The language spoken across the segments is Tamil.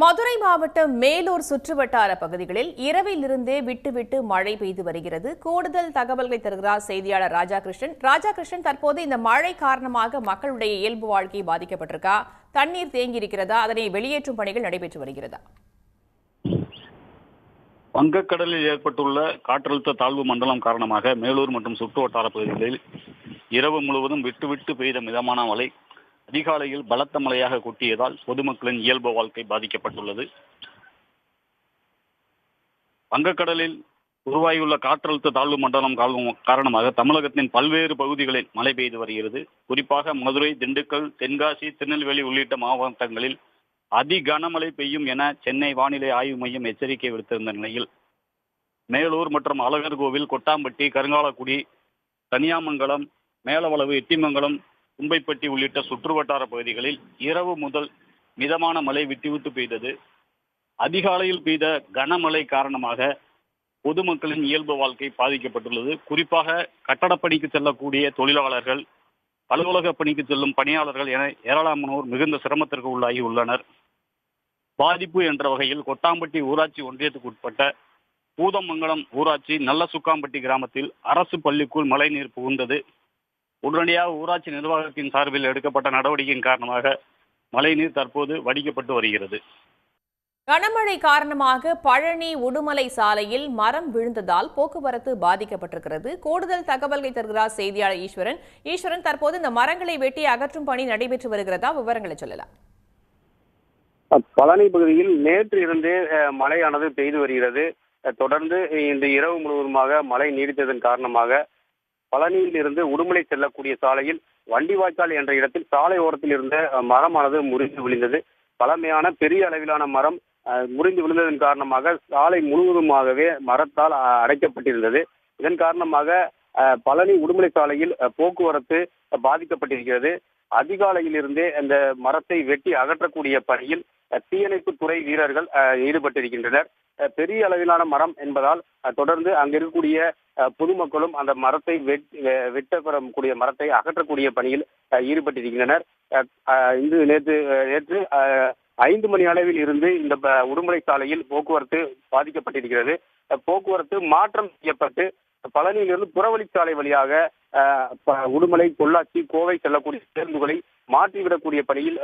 மதுரை மாவட்டம் மேலூர் சுற்றுவட்டார பகுதிகளில் இரவிலிருந்தே விட்டு மழை பெய்து வருகிறது. கூடுதல் தகவல்களை தருகிறார் செய்தியாளர் ராஜாகிருஷ்ணன். தற்போது இந்த மழை காரணமாக மக்களுடைய இயல்பு வாழ்க்கை பாதிக்கப்பட்டிருக்கா? தண்ணீர் தேங்கி இருக்கிறதா? அதனை வெளியேற்றும் பணிகள் நடைபெற்று வருகிறதா? வங்கக்கடலில் ஏற்பட்டுள்ள காற்றழுத்த தாழ்வு மண்டலம் காரணமாக மேலூர் மற்றும் சுற்றுவட்டார பகுதிகளில் இரவு முழுவதும் விட்டு பெய்த மிதமான மழை அதிகாலையில் பலத்த மழையாக கொட்டியதால் பொதுமக்களின் இயல்பு வாழ்க்கை பாதிக்கப்பட்டுள்ளது. வங்கக்கடலில் உருவாகியுள்ள காற்றழுத்த தாழ்வு மண்டலம் காரணமாக தமிழகத்தின் பல்வேறு பகுதிகளில் மழை பெய்து வருகிறது. குறிப்பாக மதுரை, திண்டுக்கல், தென்காசி, திருநெல்வேலி உள்ளிட்ட மாவட்டங்களில் அதி கனமழை பெய்யும் என சென்னை வானிலை ஆய்வு மையம் எச்சரிக்கை விடுத்திருந்த நிலையில் மேலூர் மற்றும் அழகர்கோவில், கொட்டாம்பட்டி, கருங்காலக்குடி, கனியாமங்கலம், மேலவளவு, எட்டிமங்கலம், கும்பைப்பட்டி உள்ளிட்ட சுற்றுவட்டார பகுதிகளில் இரவு முதல் மிதமான மழை விட்டு பெய்தது. அதிகாலையில் பெய்த கனமழை காரணமாக பொதுமக்களின் இயல்பு வாழ்க்கை பாதிக்கப்பட்டுள்ளது. குறிப்பாக கட்டடப்பணிக்கு செல்லக்கூடிய தொழிலாளர்கள், அலுவலக பணிக்கு செல்லும் பணியாளர்கள் என ஏராளமானோர் மிகுந்த சிரமத்திற்கு உள்ளாகி உள்ளனர். பாதிப்பு என்ற வகையில் கொட்டாம்பட்டி ஊராட்சி ஒன்றியத்துக்கு உட்பட்ட பூதமங்கலம் ஊராட்சி நல்லசுக்காம்பட்டி கிராமத்தில் அரசு பள்ளிக்குள் மழைநீர் புகுந்தது. உடனடியாக ஊராட்சி நிர்வாகத்தின் சார்பில் எடுக்கப்பட்ட நடவடிக்கையின் காரணமாக மழைநீர் தற்போது வடிக்கப்பட்டு வருகிறது. கனமழை காரணமாக பழனி உடுமலை சாலையில் மரம் விழுந்ததால் போக்குவரத்து பாதிக்கப்பட்டிருக்கிறது. கூடுதல் தகவல்களை தருகிறார் செய்தியாளர் ஈஸ்வரன். தற்போது இந்த மரங்களை வெட்டி அகற்றும் பணி நடைபெற்று வருகிறதா? விவரங்களை சொல்லலாம். பழனி பகுதியில் நேற்று இருந்தே மழையானது பெய்து வருகிறது. தொடர்ந்து இந்த இரவு முழுவதுமாக மழை நீடித்ததன் காரணமாக பழனியில் இருந்து உடுமலை செல்லக்கூடிய சாலையில் வண்டிவாய்க்கால் என்ற இடத்தில் சாலை ஓரத்தில் இருந்த மரமானது முறிந்து விழுந்தது. பழமையான பெரிய அளவிலான மரம் முறிந்து விழுந்ததன் காரணமாக சாலை முழுவதுமாகவே மரத்தால் அடைக்கப்பட்டிருந்தது. இதன் காரணமாக பழனி உடுமலை சாலையில் போக்குவரத்து பாதிக்கப்பட்டிருக்கிறது. அதிகாலையில் இருந்தே அந்த மரத்தை வெட்டி அகற்றக்கூடிய பணியில் தீயணைப்பு துறை வீரர்கள் ஈடுபட்டிருக்கின்றனர். பெரிய அளவிலான மரம் என்பதால் தொடர்ந்து அங்க இருக்கக்கூடிய பொதுமக்களும் அந்த மரத்தை வெட்டப்படக்கூடிய மரத்தை அகற்றக்கூடிய பணியில் ஈடுபட்டிருக்கின்றனர். நேற்று 5 மணி அளவில் இருந்து இந்த உடுமலை சாலையில் போக்குவரத்து பாதிக்கப்பட்டிருக்கிறது. போக்குவரத்து மாற்றம் செய்யப்பட்டு பழனியிலிருந்து புறவழிச்சாலை வழியாக உடுமலை, பொள்ளாச்சி, கோவை செல்லக்கூடிய பேருந்துகளை மாற்றிவிடக்கூடிய பணியில்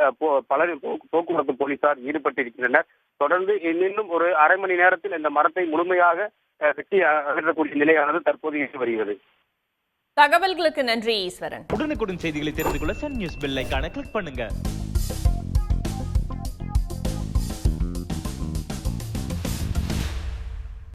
பழனி போக்குவரத்து போலீசார் ஈடுபட்டிருக்கின்றனர். தொடர்ந்து இன்னும் ஒரு அரை மணி நேரத்தில் இந்த மரத்தை முழுமையாக வெட்டி அகற்றக்கூடிய நிலையானது தற்போது இருந்து வருகிறது. தகவல்களுக்கு நன்றி ஈஸ்வரன். உடனுக்குடன் செய்திகளை தெரிந்து கொள்ள சன் நியூஸ் பெல் ஐகானை கிளிக் பண்ணுங்க.